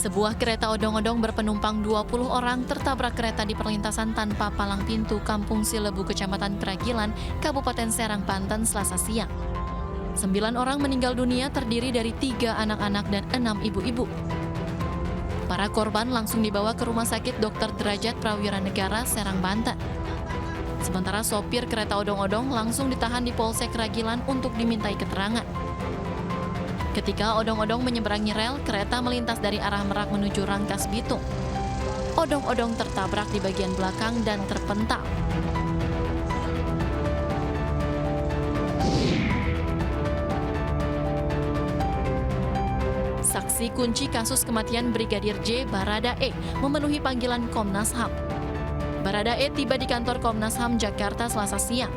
Sebuah kereta odong-odong berpenumpang 20 orang tertabrak kereta di perlintasan tanpa palang pintu Kampung Silebu, Kecamatan Kragilan, Kabupaten Serang, Banten, Selasa siang. 9 orang meninggal dunia terdiri dari 3 anak-anak dan 6 ibu-ibu. Para korban langsung dibawa ke Rumah Sakit Dr. Derajat Prawira Negara, Serang, Banten. Sementara sopir kereta odong-odong langsung ditahan di Polsek Kragilan untuk dimintai keterangan. Ketika odong-odong menyeberangi rel, kereta melintas dari arah Merak menuju Rangkas Bitung. Odong-odong tertabrak di bagian belakang dan terpental. Saksi kunci kasus kematian Brigadir J, Baradae, memenuhi panggilan Komnas HAM. Baradae tiba di kantor Komnas HAM Jakarta Selasa siang.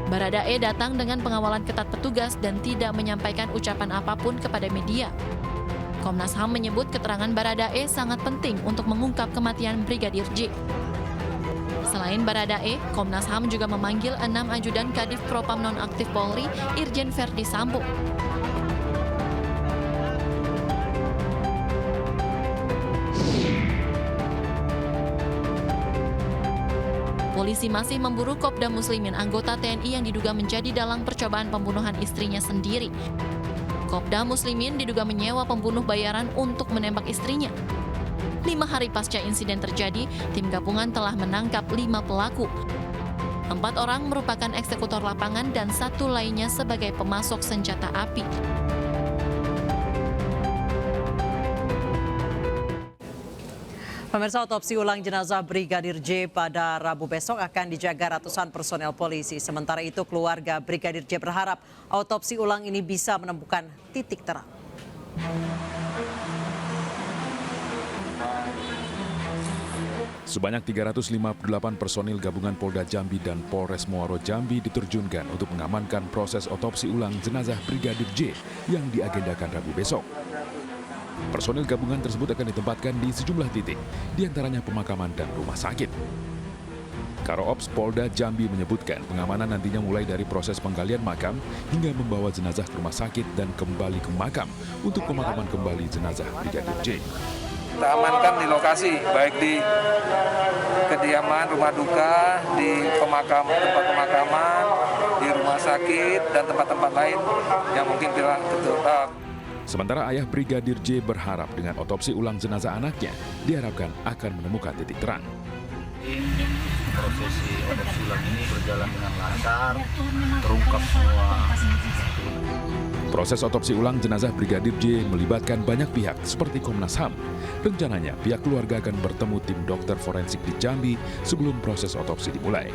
Baradae datang dengan pengawalan ketat petugas dan tidak menyampaikan ucapan apapun kepada media. Komnas HAM menyebut keterangan Baradae sangat penting untuk mengungkap kematian Brigadir J. Selain Baradae, Komnas HAM juga memanggil 6 ajudan Kadif Propam nonaktif Polri, Irjen Verdi Sambo. Polisi masih memburu Kopda Muslimin, anggota TNI yang diduga menjadi dalang percobaan pembunuhan istrinya sendiri. Kopda Muslimin diduga menyewa pembunuh bayaran untuk menembak istrinya. 5 hari pasca insiden terjadi, tim gabungan telah menangkap 5 pelaku. 4 orang merupakan eksekutor lapangan dan 1 lainnya sebagai pemasok senjata api. Pemirsa, otopsi ulang jenazah Brigadir J pada Rabu besok akan dijaga ratusan personel polisi. Sementara itu, keluarga Brigadir J berharap otopsi ulang ini bisa menemukan titik terang. Sebanyak 358 personil gabungan Polda Jambi dan Polres Muaro Jambi diterjunkan untuk mengamankan proses otopsi ulang jenazah Brigadir J yang diagendakan Rabu besok. Personil gabungan tersebut akan ditempatkan di sejumlah titik, diantaranya pemakaman dan rumah sakit. Karo Ops Polda Jambi menyebutkan pengamanan nantinya mulai dari proses penggalian makam hingga membawa jenazah ke rumah sakit dan kembali ke makam untuk pemakaman kembali jenazah Brigadir J. Kita amankan di lokasi, baik di kediaman, rumah duka, di tempat pemakaman, di rumah sakit, dan tempat-tempat lain yang mungkin telah tertutup. Sementara ayah Brigadir J berharap dengan otopsi ulang jenazah anaknya diharapkan akan menemukan titik terang. Prosesi otopsi ulang ini berjalan dengan lancar, terungkap semua. Proses otopsi ulang jenazah Brigadir J melibatkan banyak pihak seperti Komnas HAM. Rencananya pihak keluarga akan bertemu tim dokter forensik di Jambi sebelum proses otopsi dimulai.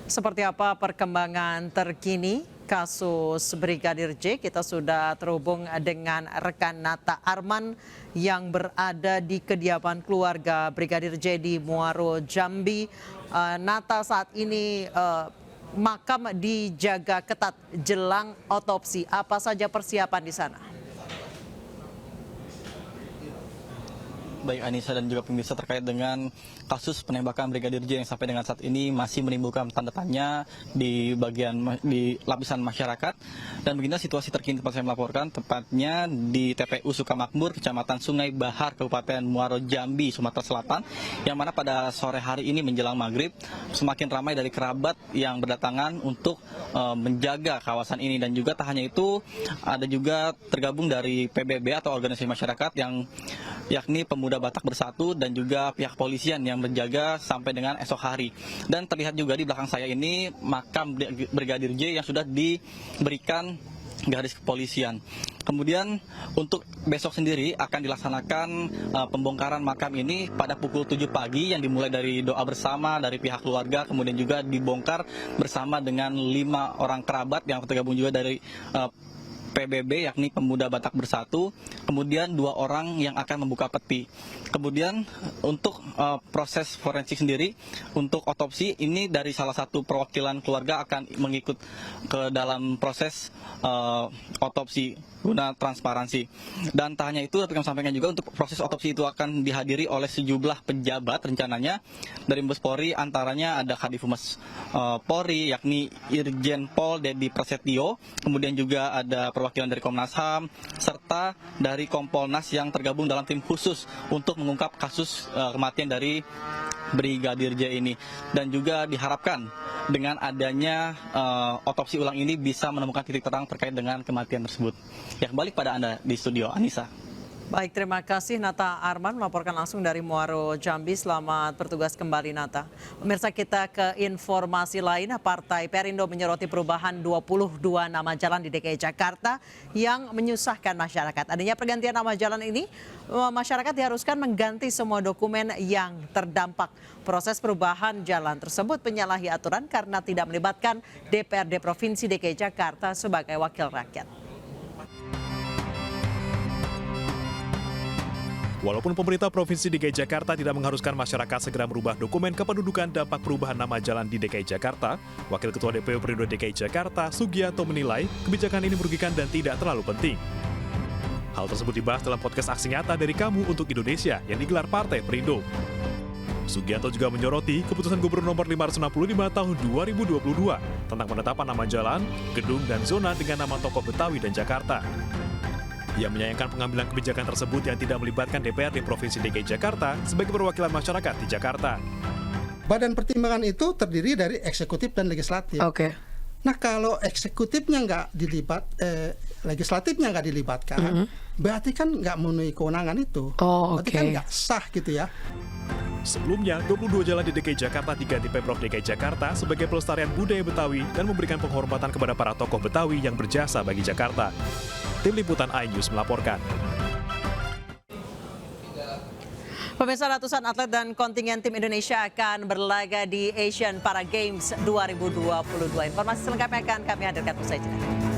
Seperti apa perkembangan terkini kasus Brigadir J? Kita sudah terhubung dengan rekan Nata Arman yang berada di kediaman keluarga Brigadir J di Muaro Jambi. Nata, saat ini makam dijaga ketat jelang otopsi. Apa saja persiapan di sana? Baik Anissa dan juga pemirsa, terkait dengan kasus penembakan Brigadir J yang sampai dengan saat ini masih menimbulkan tanda tanya di lapisan masyarakat. Dan beginilah situasi terkini tempat saya melaporkan, tepatnya di TPU Sukamakmur, Kecamatan Sungai Bahar, Kabupaten Muaro Jambi, Sumatera Selatan, yang mana pada sore hari ini menjelang maghrib semakin ramai dari kerabat yang berdatangan untuk menjaga kawasan ini. Dan juga tak hanya itu, ada juga tergabung dari PBB atau organisasi masyarakat yakni Pemuda Batak Bersatu dan juga pihak polisian yang menjaga sampai dengan esok hari. Dan terlihat juga di belakang saya ini makam Brigadir J yang sudah diberikan garis kepolisian. Kemudian untuk besok sendiri akan dilaksanakan pembongkaran makam ini pada pukul 7 pagi yang dimulai dari doa bersama dari pihak keluarga, kemudian juga dibongkar bersama dengan 5 orang kerabat yang tergabung juga dari PBB yakni Pemuda Batak Bersatu, kemudian 2 orang yang akan membuka peti. Kemudian untuk proses forensik sendiri, untuk otopsi ini dari salah satu perwakilan keluarga akan mengikut ke dalam proses otopsi guna transparansi. Dan tak hanya itu, dapat kami sampaikan juga untuk proses otopsi itu akan dihadiri oleh sejumlah pejabat rencananya dari Mabes Polri, antaranya ada Kadif Humas Polri yakni Irjen Pol Dedi Prasetyo, kemudian juga ada perwakilan dari Komnas HAM, serta dari Kompolnas yang tergabung dalam tim khusus untuk mengungkap kasus kematian dari Brigadir J ini. Dan juga diharapkan dengan adanya otopsi ulang ini bisa menemukan titik terang terkait dengan kematian tersebut. Ya, kembali pada Anda di studio, Anissa. Baik, terima kasih Nata Arman melaporkan langsung dari Muaro Jambi. Selamat bertugas kembali Nata. Pemirsa, kita ke informasi lain. Partai Perindo menyoroti perubahan 22 nama jalan di DKI Jakarta yang menyusahkan masyarakat. Adanya pergantian nama jalan ini, masyarakat diharuskan mengganti semua dokumen yang terdampak. Proses perubahan jalan tersebut menyalahi aturan karena tidak melibatkan DPRD Provinsi DKI Jakarta sebagai wakil rakyat. Walaupun pemerintah Provinsi DKI Jakarta tidak mengharuskan masyarakat segera merubah dokumen kependudukan dampak perubahan nama jalan di DKI Jakarta, Wakil Ketua DPW Perindo DKI Jakarta, Sugianto, menilai kebijakan ini merugikan dan tidak terlalu penting. Hal tersebut dibahas dalam podcast Aksi Nyata dari Kamu untuk Indonesia yang digelar Partai Perindo. Sugianto juga menyoroti keputusan Gubernur nomor 565 tahun 2022 tentang penetapan nama jalan, gedung, dan zona dengan nama tokoh Betawi dan Jakarta. Ia menyayangkan pengambilan kebijakan tersebut yang tidak melibatkan DPRD Provinsi DKI Jakarta sebagai perwakilan masyarakat di Jakarta. Badan pertimbangan itu terdiri dari eksekutif dan legislatif. Oke. Nah, kalau eksekutifnya legislatifnya nggak dilibatkan, berarti kan nggak memenuhi kewenangan itu. Berarti kan nggak sah gitu ya. Sebelumnya, 22 jalan di DKI Jakarta diganti Pemprov DKI Jakarta sebagai pelestarian budaya Betawi dan memberikan penghormatan kepada para tokoh Betawi yang berjasa bagi Jakarta. Tim Liputan iNews melaporkan. Pemirsa, ratusan atlet dan kontingen tim Indonesia akan berlaga di Asian Para Games 2022. Informasi selengkapnya akan kami hadirkan usai jeda.